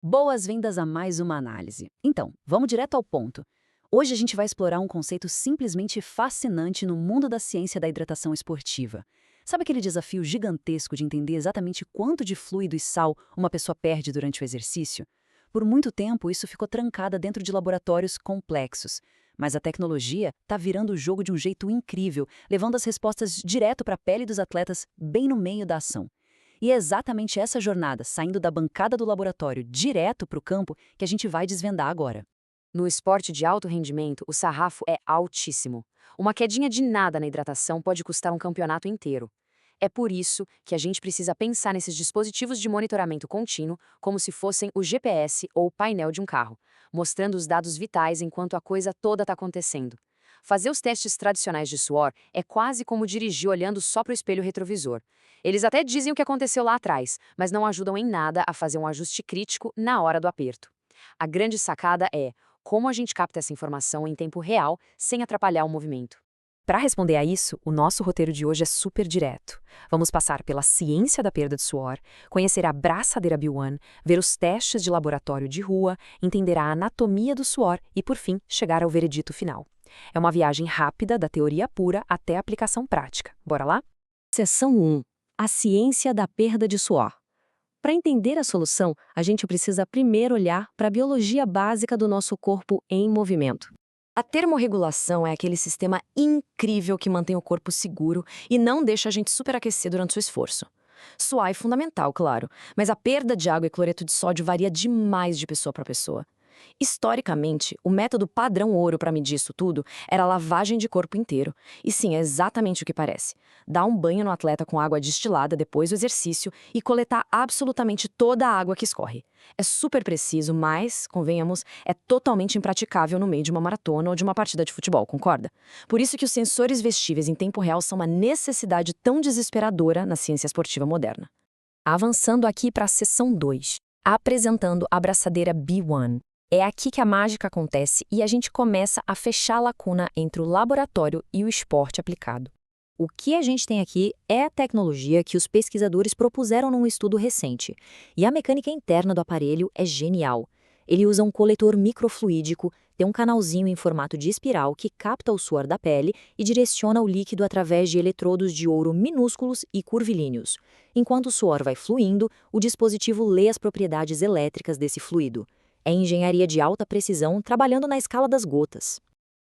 Boas-vindas a mais uma análise. Então, vamos direto ao ponto. Hoje a gente vai explorar um conceito simplesmente fascinante no mundo da ciência da hidratação esportiva. Sabe aquele desafio gigantesco de entender exatamente quanto de fluido e sal uma pessoa perde durante o exercício? Por muito tempo, isso ficou trancada dentro de laboratórios complexos. Mas a tecnologia está virando o jogo de um jeito incrível, levando as respostas direto para a pele dos atletas, bem no meio da ação. E é exatamente essa jornada, saindo da bancada do laboratório direto para o campo, que a gente vai desvendar agora. No esporte de alto rendimento, o sarrafo é altíssimo. Uma quedinha de nada na hidratação pode custar um campeonato inteiro. É por isso que a gente precisa pensar nesses dispositivos de monitoramento contínuo como se fossem o GPS ou o painel de um carro, mostrando os dados vitais enquanto a coisa toda está acontecendo. Fazer os testes tradicionais de suor é quase como dirigir olhando só para o espelho retrovisor. Eles até dizem o que aconteceu lá atrás, mas não ajudam em nada a fazer um ajuste crítico na hora do aperto. A grande sacada é como a gente capta essa informação em tempo real sem atrapalhar o movimento. Para responder a isso, o nosso roteiro de hoje é super direto. Vamos passar pela ciência da perda de suor, conhecer a braçadeira B1, ver os testes de laboratório de rua, entender a anatomia do suor e, por fim, chegar ao veredito final. É uma viagem rápida da teoria pura até a aplicação prática. Bora lá? Seção 1. A ciência da perda de suor. Para entender a solução, a gente precisa primeiro olhar para a biologia básica do nosso corpo em movimento. A termorregulação é aquele sistema incrível que mantém o corpo seguro e não deixa a gente superaquecer durante o esforço. Suar é fundamental, claro, mas a perda de água e cloreto de sódio varia demais de pessoa para pessoa. Historicamente, o método padrão ouro para medir isso tudo era a lavagem de corpo inteiro. E sim, é exatamente o que parece. Dar um banho no atleta com água destilada depois do exercício e coletar absolutamente toda a água que escorre. É super preciso, mas, convenhamos, é totalmente impraticável no meio de uma maratona ou de uma partida de futebol, concorda? Por isso que os sensores vestíveis em tempo real são uma necessidade tão desesperadora na ciência esportiva moderna. Avançando aqui para a seção 2, apresentando a braçadeira B1. É aqui que a mágica acontece e a gente começa a fechar a lacuna entre o laboratório e o esporte aplicado. O que a gente tem aqui é a tecnologia que os pesquisadores propuseram num estudo recente. E a mecânica interna do aparelho é genial. Ele usa um coletor microfluídico, tem um canalzinho em formato de espiral que capta o suor da pele e direciona o líquido através de eletrodos de ouro minúsculos e curvilíneos. Enquanto o suor vai fluindo, o dispositivo lê as propriedades elétricas desse fluido. É engenharia de alta precisão trabalhando na escala das gotas.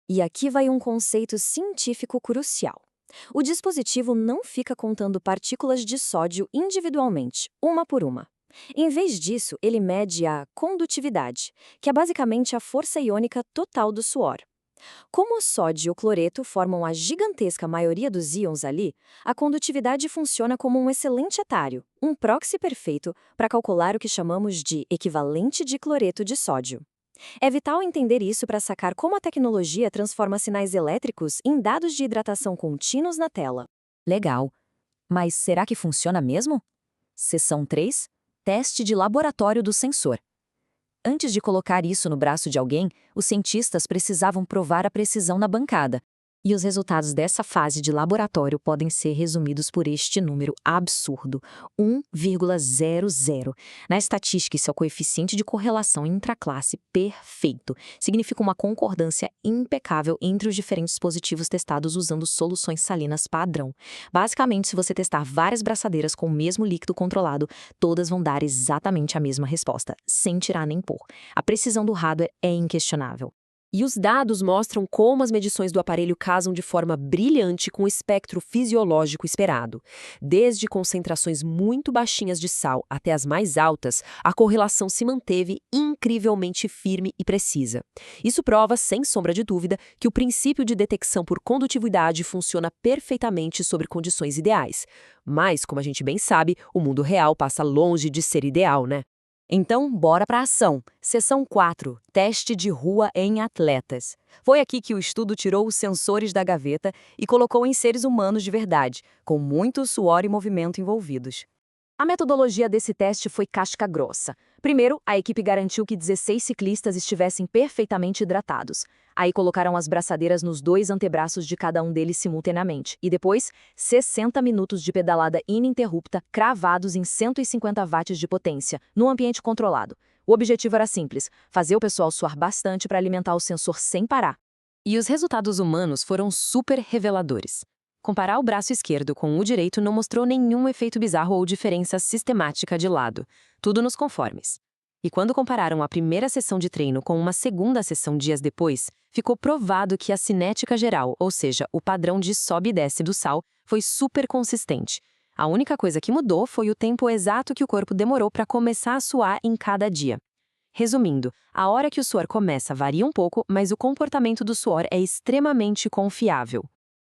E aqui vai um conceito científico crucial. O dispositivo não fica contando partículas de sódio individualmente, uma por uma. Em vez disso, ele mede a condutividade, que é basicamente a força iônica total do suor. Como o sódio e o cloreto formam a gigantesca maioria dos íons ali, a condutividade funciona como um excelente atalho, um proxy perfeito para calcular o que chamamos de equivalente de cloreto de sódio. É vital entender isso para sacar como a tecnologia transforma sinais elétricos em dados de hidratação contínuos na tela. Legal. Mas será que funciona mesmo? Seção 3. Teste de laboratório do sensor. Antes de colocar isso no braço de alguém, os cientistas precisavam provar a precisão na bancada. E os resultados dessa fase de laboratório podem ser resumidos por este número absurdo, 1,00. Na estatística, isso é o coeficiente de correlação intraclasse perfeito. Significa uma concordância impecável entre os diferentes dispositivos testados usando soluções salinas padrão. Basicamente, se você testar várias braçadeiras com o mesmo líquido controlado, todas vão dar exatamente a mesma resposta, sem tirar nem pôr. A precisão do hardware é inquestionável. E os dados mostram como as medições do aparelho casam de forma brilhante com o espectro fisiológico esperado. Desde concentrações muito baixinhas de sal até as mais altas, a correlação se manteve incrivelmente firme e precisa. Isso prova, sem sombra de dúvida, que o princípio de detecção por condutividade funciona perfeitamente sobre condições ideais. Mas, como a gente bem sabe, o mundo real passa longe de ser ideal, né? Então, bora para a ação. Seção 4. Teste de rua em atletas. Foi aqui que o estudo tirou os sensores da gaveta e colocou em seres humanos de verdade, com muito suor e movimento envolvidos. A metodologia desse teste foi casca grossa. Primeiro, a equipe garantiu que 16 ciclistas estivessem perfeitamente hidratados. Aí colocaram as braçadeiras nos 2 antebraços de cada um deles simultaneamente. E depois, 60 minutos de pedalada ininterrupta, cravados em 150 watts de potência, num ambiente controlado. O objetivo era simples, fazer o pessoal suar bastante para alimentar o sensor sem parar. E os resultados humanos foram super reveladores. Comparar o braço esquerdo com o direito não mostrou nenhum efeito bizarro ou diferença sistemática de lado, tudo nos conformes. E quando compararam a primeira sessão de treino com uma segunda sessão dias depois, ficou provado que a cinética geral, ou seja, o padrão de sobe e desce do sal, foi super consistente. A única coisa que mudou foi o tempo exato que o corpo demorou para começar a suar em cada dia. Resumindo, a hora que o suor começa varia um pouco, mas o comportamento do suor é extremamente confiável.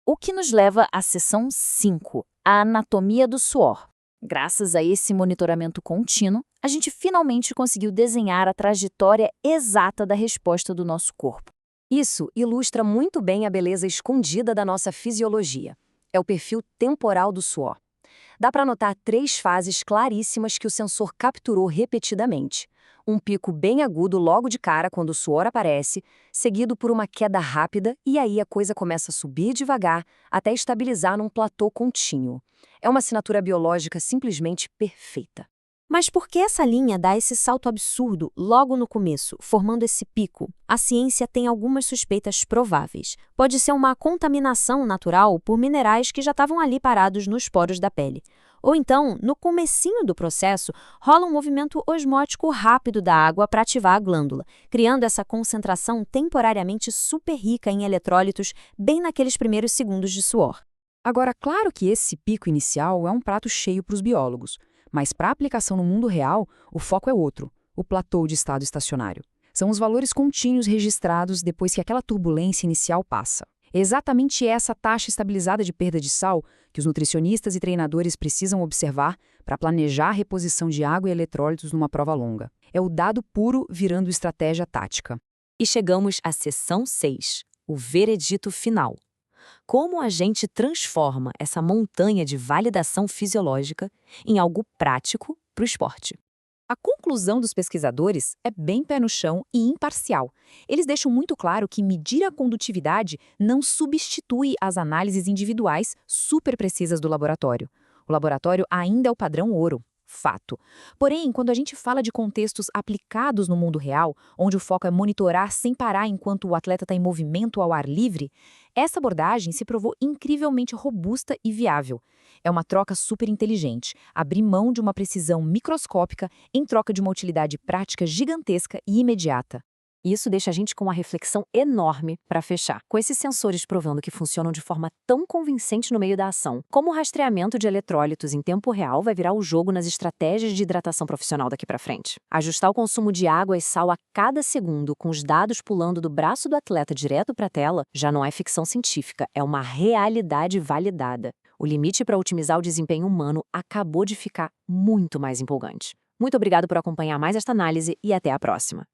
O que nos leva à seção 5, a anatomia do suor. Graças a esse monitoramento contínuo, a gente finalmente conseguiu desenhar a trajetória exata da resposta do nosso corpo. Isso ilustra muito bem a beleza escondida da nossa fisiologia. É o perfil temporal do suor. Dá para notar 3 fases claríssimas que o sensor capturou repetidamente. Um pico bem agudo logo de cara quando o suor aparece, seguido por uma queda rápida e aí a coisa começa a subir devagar até estabilizar num platô contínuo. É uma assinatura biológica simplesmente perfeita. Mas por que essa linha dá esse salto absurdo logo no começo, formando esse pico? A ciência tem algumas suspeitas prováveis. Pode ser uma contaminação natural por minerais que já estavam ali parados nos poros da pele. Ou então, no comecinho do processo, rola um movimento osmótico rápido da água para ativar a glândula, criando essa concentração temporariamente super rica em eletrólitos bem naqueles primeiros segundos de suor. Agora, claro que esse pico inicial é um prato cheio para os biólogos, mas para a aplicação no mundo real, o foco é outro, o platô de estado estacionário. São os valores contínuos registrados depois que aquela turbulência inicial passa. É exatamente essa taxa estabilizada de perda de sal que os nutricionistas e treinadores precisam observar para planejar a reposição de água e eletrólitos numa prova longa. É o dado puro virando estratégia tática. E chegamos à seção 6, o veredito final. Como a gente transforma essa montanha de validação fisiológica em algo prático para o esporte? A conclusão dos pesquisadores é bem pé no chão e imparcial. Eles deixam muito claro que medir a condutividade não substitui as análises individuais super precisas do laboratório. O laboratório ainda é o padrão ouro. Fato. Porém, quando a gente fala de contextos aplicados no mundo real, onde o foco é monitorar sem parar enquanto o atleta está em movimento ao ar livre, essa abordagem se provou incrivelmente robusta e viável. É uma troca super inteligente, abrir mão de uma precisão microscópica em troca de uma utilidade prática gigantesca e imediata. Isso deixa a gente com uma reflexão enorme para fechar. Com esses sensores provando que funcionam de forma tão convincente no meio da ação, como o rastreamento de eletrólitos em tempo real vai virar o jogo nas estratégias de hidratação profissional daqui para frente. Ajustar o consumo de água e sal a cada segundo, com os dados pulando do braço do atleta direto para a tela, já não é ficção científica, é uma realidade validada. O limite para otimizar o desempenho humano acabou de ficar muito mais empolgante. Muito obrigado por acompanhar mais esta análise e até a próxima.